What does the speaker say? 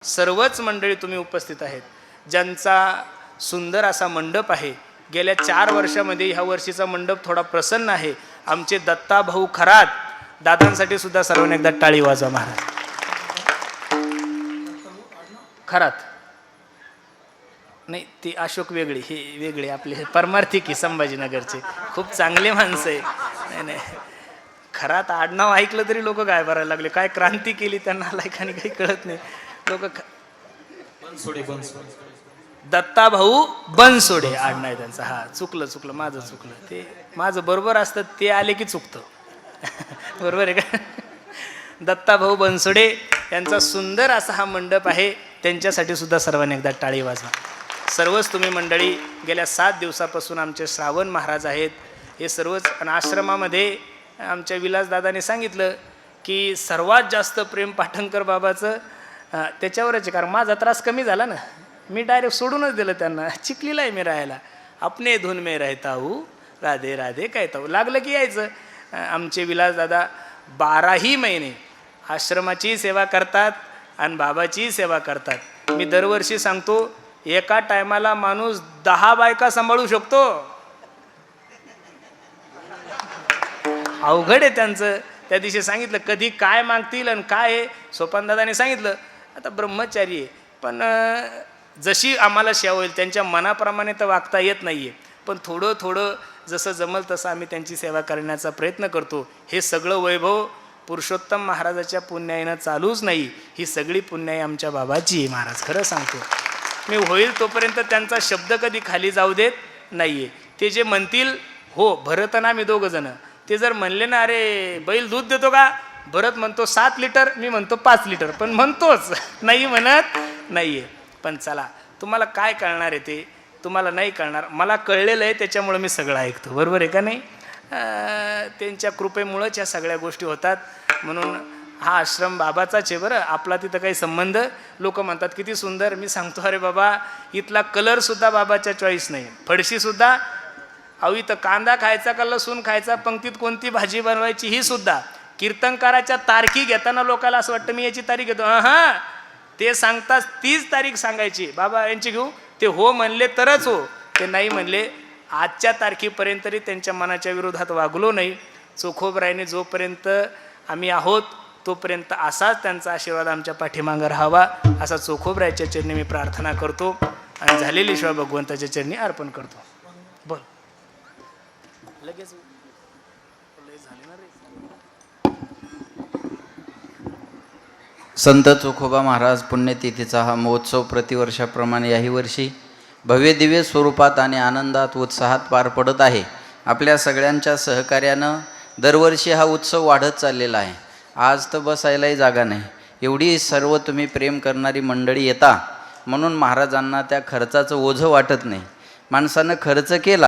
सर्वच मंडळी तुम्ही उपस्थित आहेत, ज्यांचा सुंदर असा मंडप आहे. गेल्या 4 वर्षामध्ये ह्या वर्षीचा मंडप थोडा प्रसन्न आहे. आमचे दत्ता भाऊ खरात दादांसाठी सुद्धा सर्वांनी एकदा टाळी वाजवा महाराज. खरात नाही, ती अशोक वेगळी, हे वेगळे आपले परमार्थिकी संभाजीनगरचे खूप चांगले माणसं आहे. नाही नाही, खरात आडनाव ऐकलं तरी लोक काय करायला लागले, काय क्रांती केली त्यांना लायकाने काही कळत नाही. लोक दत्ता भाऊ बनसोडे आडनाव आहे त्यांचा. हा, चुकलं माझं चुकलं, ते माझं बरोबर असतं, ते आले की चुकतं. बरोबर आहे का? दत्ता भाऊ बनसोडे यांचा सुंदर असा हा मंडप आहे. त्यांच्यासाठी सुद्धा सर्वांनी एकदा टाळी वाजवा. सर्वच तुम्ही मंडळी गेल्या 7 दिवसापासून आमचे श्रावण महाराज आहेत. हे सर्वच आश्रमामध्ये आमच्या विलासदादाने सांगितलं की सर्वात जास्त प्रेम पाटणकर बाबाचं त्याच्यावरच आहे. कारण माझा त्रास कमी झाला ना, मी डायरेक्ट सोडूनच दिलं त्यांना. चिखलीला आहे मी राहायला, अपने धुन में रहता हूँ, राधे राधे कहता हूँ. लागलं की यायचं. आमचे विलासदादा 12ही महिने आश्रमाची सेवा करतात आणि बाबाची सेवा करतात. मी दरवर्षी सांगतो, एका टायमाला माणूस 10 बायका सांभाळू शकतो. अवघड आहे त्यांचं. त्या दिवशी सांगितलं कधी काय मागतील आणि काय आहे. सोपानदादाने सांगितलं आता ब्रह्मचारी आहे, पण जशी आम्हाला सेवा होईल त्यांच्या मनाप्रमाणे तर वागता येत नाही आहे, पण थोडं थोडं जसं जमल तसं आम्ही त्यांची सेवा करण्याचा प्रयत्न करतो. हे सगळं वैभव पुरुषोत्तम महाराजाच्या पुण्याईनं चालूच नाही, ही सगळी पुण्याई आमच्या बाबाची आहे महाराज. खरं सांगतो मी, होईल तोपर्यंत त्यांचा शब्द कधी खाली जाऊ देत नाही आहे. ते जे म्हणतील हो, भरत ना मी 2 जण, ते जर म्हणले ना अरे बैल दूध देतो का, भरत म्हणतो 7 लिटर, मी म्हणतो 5 लिटर, पण म्हणतोच, नाही म्हणत नाही आहे. पण चला, तुम्हाला काय कळणार आहे ते तुम्हाला नाही कळणार, मला कळलेलं आहे त्याच्यामुळं मी सगळं ऐकतो. बरोबर आहे का नाही? त्यांच्या कृपेमुळंच ह्या सगळ्या गोष्टी होतात. म्हणून हा आश्रम बाबाचाच आहे बरं, आपला तिथं काही संबंध. लोक म्हणतात किती सुंदर, मी सांगतो अरे बाबा इथला कलरसुद्धा बाबाच्या चॉईस नाही, फडशीसुद्धा. अहो इथं कांदा खायचा का लसूण खायचा, पंक्तीत कोणती भाजी बनवायची ही सुद्धा. कीर्तनकाराच्या तारखी घेताना लोकांना असं वाटतं मी याची तारीख घेतो. हां, ते सांगताच तीच तारीख सांगायची. बाबा यांची घेऊ, ते हो म्हणले तरच हो, ते नाही म्हणले आजच्या तारखेपर्यंत तरी त्यांच्या मनाच्या विरोधात वागलो नाही. चोखोबरायने जोपर्यंत आम्ही आहोत तोपर्यंत असाच त्यांचा आशीर्वाद आमच्या पाठीमागं राहावा, असा चोखोबरायच्या चरणी मी प्रार्थना करतो आणि झालेली शिवा भगवंताच्या चरणी अर्पण करतो. बोल लगेच संत चोखोबा महाराज पुण्यतिथीचा हा महोत्सव प्रतिवर्षाप्रमाणे याही वर्षी भव्य दिव्य स्वरूपात आणि आनंदात उत्साहात पार पडत आहे. आपल्या सगळ्यांच्या सहकार्यानं दरवर्षी हा उत्सव वाढत चाललेला आहे. आज तर बसायलाही जागा नाही, एवढी सर्व तुम्ही प्रेम करणारी मंडळी येता, म्हणून महाराजांना त्या खर्चाचं ओझं वाटत नाही. माणसानं खर्च केला